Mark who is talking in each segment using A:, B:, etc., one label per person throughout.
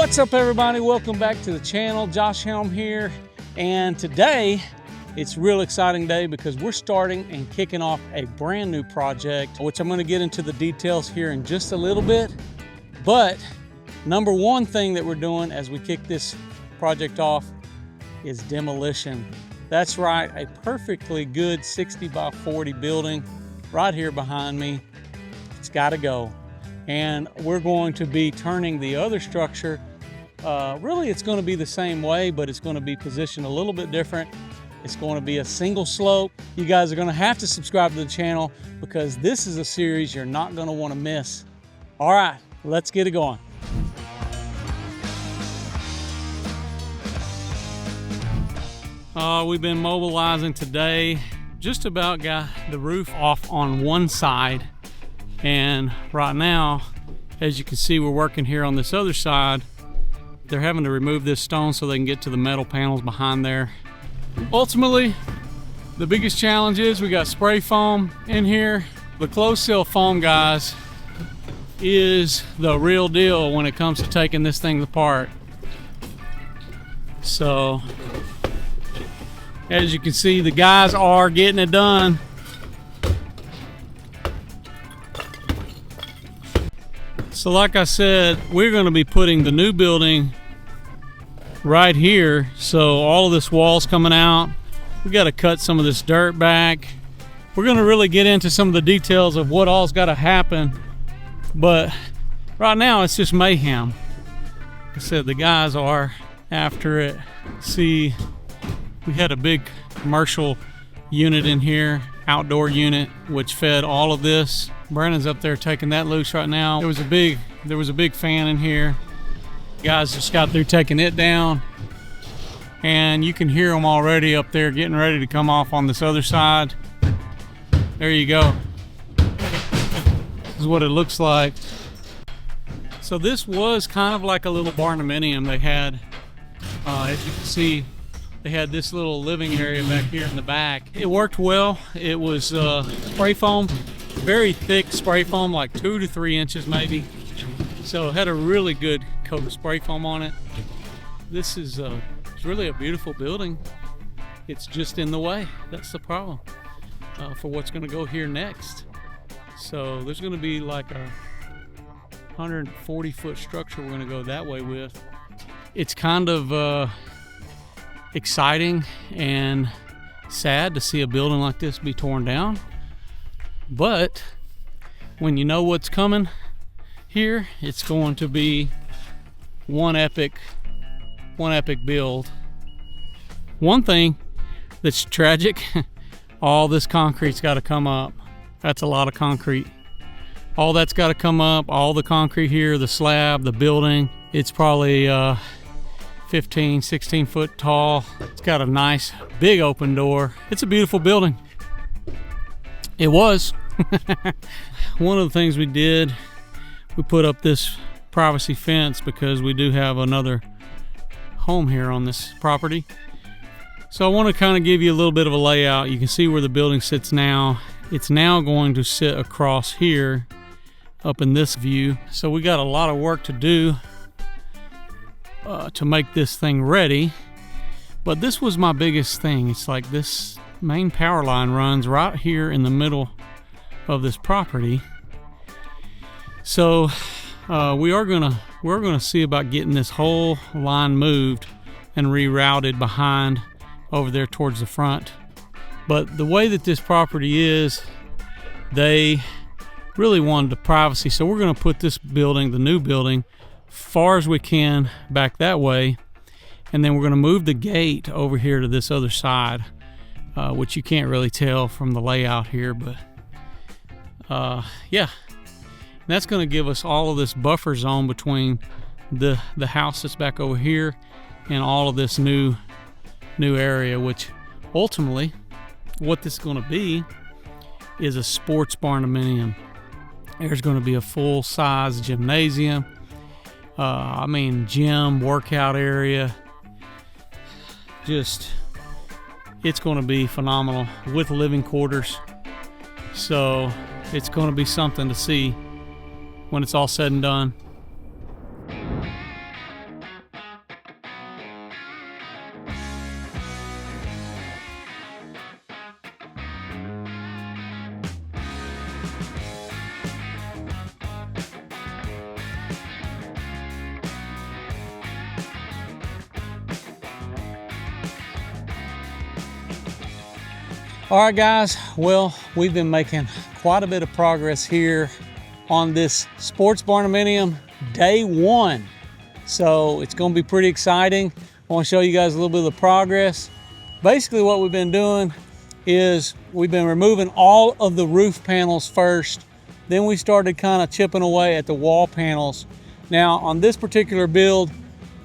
A: What's up, everybody? Welcome back to the channel. Josh Helm here, and today it's a real exciting day because we're starting and kicking off a brand new project, which I'm going to get into the details here in just a little bit. But number one thing that we're doing as we kick this project off is demolition. That's right, a perfectly good 60 by 40 building right here behind me. It's got to go. And we're going to be turning the other structure. Really, it's going to be the same way, but it's going to be positioned a little bit different. It's going to be a single slope. You guys are going to have to subscribe to the channel because this is a series you're not going to want to miss. All right, let's get it going. We've been mobilizing today. Just about got the roof off on one side. And right now, as you can see, we're working here on this other side. They're having to remove this stone so they can get to the metal panels behind there. Ultimately, the biggest challenge is we got spray foam in here. The closed seal foam, guys, is the real deal when it comes to taking this thing apart. So, as you can see, the guys are getting it done. So like I said, we're going to be putting the new building right here. So all of this wall's coming out. We got to cut some of this dirt back. We're going to really get into some of the details of what all's got to happen. But right now it's just mayhem. Like I said, the guys are after it. See, we had a big commercial unit in here, outdoor unit, which fed all of this. Brandon's up there taking that loose right now. There was a big fan in here. Guys just got through taking it down, and you can hear them already up there getting ready to come off on this other side. There you go. This is what it looks like. So this was kind of like a little barndominium they had. As you can see, they had this little living area back here in the back. It worked well. It was spray foam, very thick spray foam, like 2 to 3 inches maybe. So it had a really good coat of spray foam on it. This is it's really a beautiful building. It's just in the way. That's the problem for what's going to go here next. So there's going to be like a 140-foot structure we're going to go that way with. It's kind of exciting and sad to see a building like this be torn down, but when you know what's coming here, it's going to be one epic build. One thing that's tragic, all this concrete's got to come up. That's a lot of concrete. All that's got to come up, all the concrete here, the slab, the building. It's probably 15, 16 foot tall. It's got a nice big open door. It's a beautiful building. It was. One of the things we did, we put up this privacy fence because we do have another home here on this property. So I want to kind of give you a little bit of a layout. You can see where the building sits now. It's now going to sit across here up in this view. So we got a lot of work to do to make this thing ready. But this was my biggest thing. It's like this main power line runs right here in the middle of this property. So we're gonna see about getting this whole line moved and rerouted behind over there towards the front. But the way that this property is, they really wanted the privacy, so we're gonna put this building, the new building, far as we can back that way, and then we're gonna move the gate over here to this other side, which you can't really tell from the layout here, but yeah. That's going to give us all of this buffer zone between the house that's back over here and all of this new area, which ultimately what this is going to be is a sports barndominium. There's going to be a full-size gymnasium, gym, workout area. Just, it's going to be phenomenal with living quarters. So it's going to be something to see when it's all said and done. All right, guys, well, we've been making quite a bit of progress here on this Sports Barndominium day one. So it's gonna be pretty exciting. I wanna show you guys a little bit of the progress. Basically what we've been doing is we've been removing all of the roof panels first. Then we started kind of chipping away at the wall panels. Now on this particular build,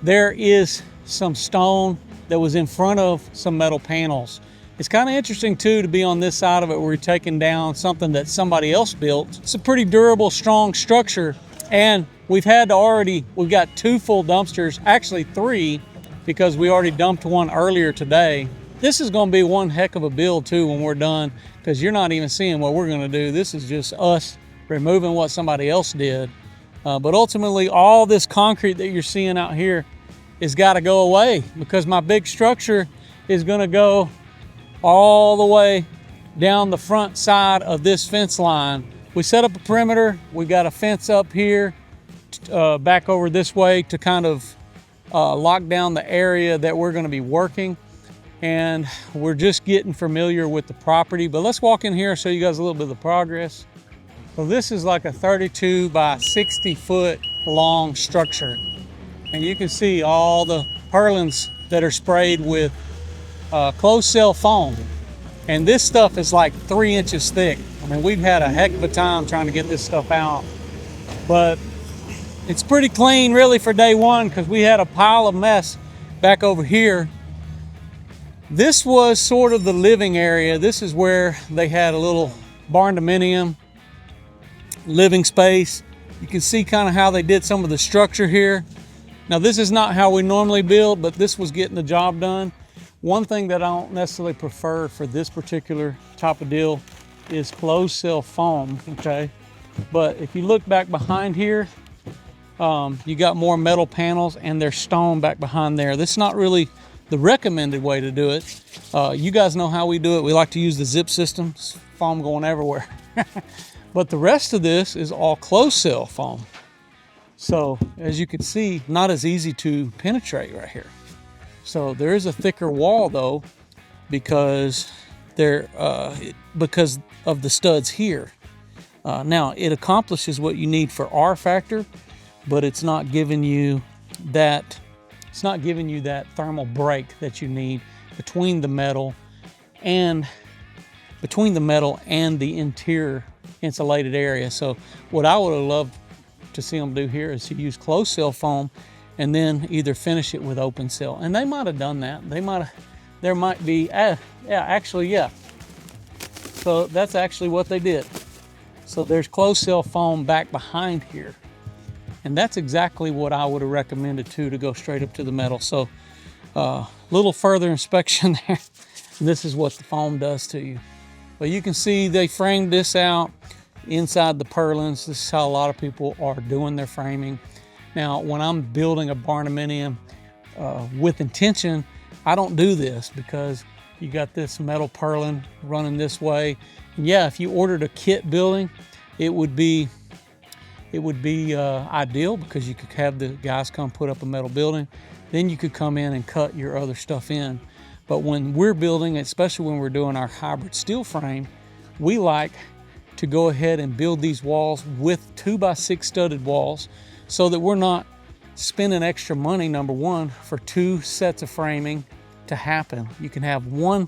A: there is some stone that was in front of some metal panels. It's kind of interesting too to be on this side of it where we're taking down something that somebody else built. It's a pretty durable, strong structure, and we've got 2 full dumpsters, actually 3, because we already dumped one earlier today. This is going to be one heck of a build too when we're done, because you're not even seeing what we're going to do. This is just us removing what somebody else did. But ultimately, all this concrete that you're seeing out here has got to go away, because my big structure is going to go all the way down the front side of this fence line. We set up a perimeter. We've got a fence up here, back over this way to kind of lock down the area that we're going to be working. And we're just getting familiar with the property. But let's walk in here and show you guys a little bit of the progress. So this is like a 32 by 60 foot long structure. And you can see all the purlins that are sprayed with closed cell foam, and this stuff is like 3 inches thick. I mean, we've had a heck of a time trying to get this stuff out, but it's pretty clean really for day one, because we had a pile of mess back over here. This was sort of the living area. This is where they had a little barndominium living space. You can see kind of how they did some of the structure here. Now this is not how we normally build, but this was getting the job done. One thing that I don't necessarily prefer for this particular type of deal is closed cell foam, okay? But if you look back behind here, you got more metal panels and there's stone back behind there. This is not really the recommended way to do it. You guys know how we do it. We like to use the zip system, foam going everywhere. But the rest of this is all closed cell foam. So as you can see, not as easy to penetrate right here. So there is a thicker wall though, because of the studs here. Now it accomplishes what you need for R factor, but it's not giving you that. It's not giving you that thermal break that you need between the metal and the interior insulated area. So what I would have loved to see them do here is to use closed cell foam and then either finish it with open cell. And they might have done that. There might be, yeah. So that's actually what they did. So there's closed cell foam back behind here. And that's exactly what I would have recommended too, to go straight up to the metal. So little further inspection there. This is what the foam does to you. But you can see they framed this out inside the purlins. This is how a lot of people are doing their framing. Now, when I'm building a barndominium with intention, I don't do this, because you got this metal purlin running this way. And yeah, if you ordered a kit building, it would be ideal, because you could have the guys come put up a metal building. Then you could come in and cut your other stuff in. But when we're building, especially when we're doing our hybrid steel frame, we like to go ahead and build these walls with 2x6 studded walls, so that we're not spending extra money, number one, for 2 sets of framing to happen. You can have one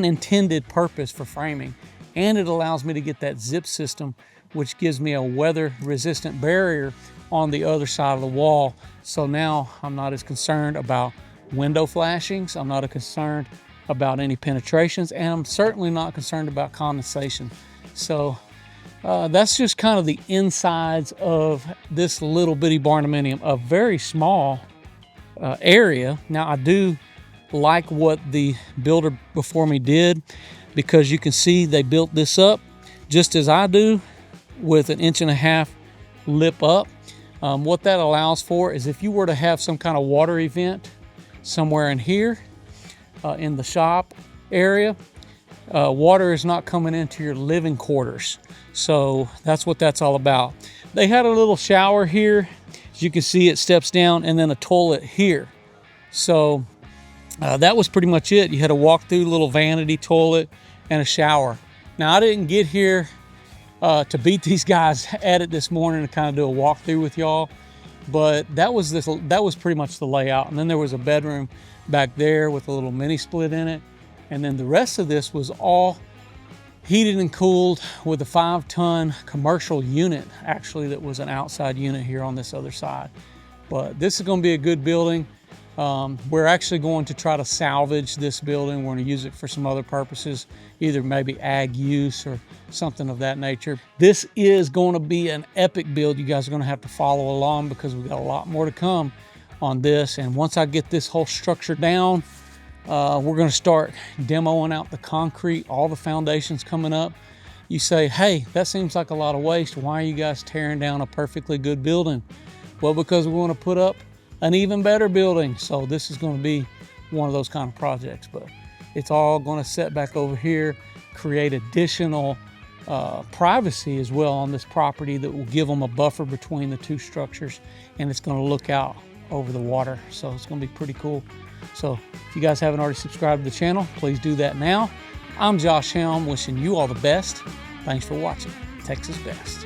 A: intended purpose for framing, and it allows me to get that zip system, which gives me a weather resistant barrier on the other side of the wall. So now I'm not as concerned about window flashings. I'm not as concerned about any penetrations, and I'm certainly not concerned about condensation. So that's just kind of the insides of this little bitty barndominium, a very small area. Now I do like what the builder before me did, because you can see they built this up just as I do, with an 1.5 inch lip up. What that allows for is if you were to have some kind of water event somewhere in here in the shop area, water is not coming into your living quarters. So that's what that's all about. They had a little shower here. As you can see, it steps down, and then a toilet here. So that was pretty much it. You had a walk-through little vanity toilet and a shower. Now, I didn't get here to beat these guys at it this morning to kind of do a walkthrough with y'all, but that was pretty much the layout. And then there was a bedroom back there with a little mini split in it, and then the rest of this was all heated and cooled with a 5-ton commercial unit, actually, that was an outside unit here on this other side. But this is going to be a good building. We're actually going to try to salvage this building. We're going to use it for some other purposes, either maybe ag use or something of that nature. This is going to be an epic build. You guys are going to have to follow along because we've got a lot more to come on this. And once I get this whole structure down, we're going to start demoing out the concrete, all the foundations coming up. You say, hey, that seems like a lot of waste. Why are you guys tearing down a perfectly good building? Well, because we want to put up an even better building. So this is going to be one of those kind of projects, but it's all going to set back over here, create additional privacy as well on this property that will give them a buffer between the two structures, and it's going to look out over the water. So it's going to be pretty cool. So if you guys haven't already subscribed to the channel, please do that now. I'm Josh Helm, wishing you all the best. Thanks for watching. Texas Best.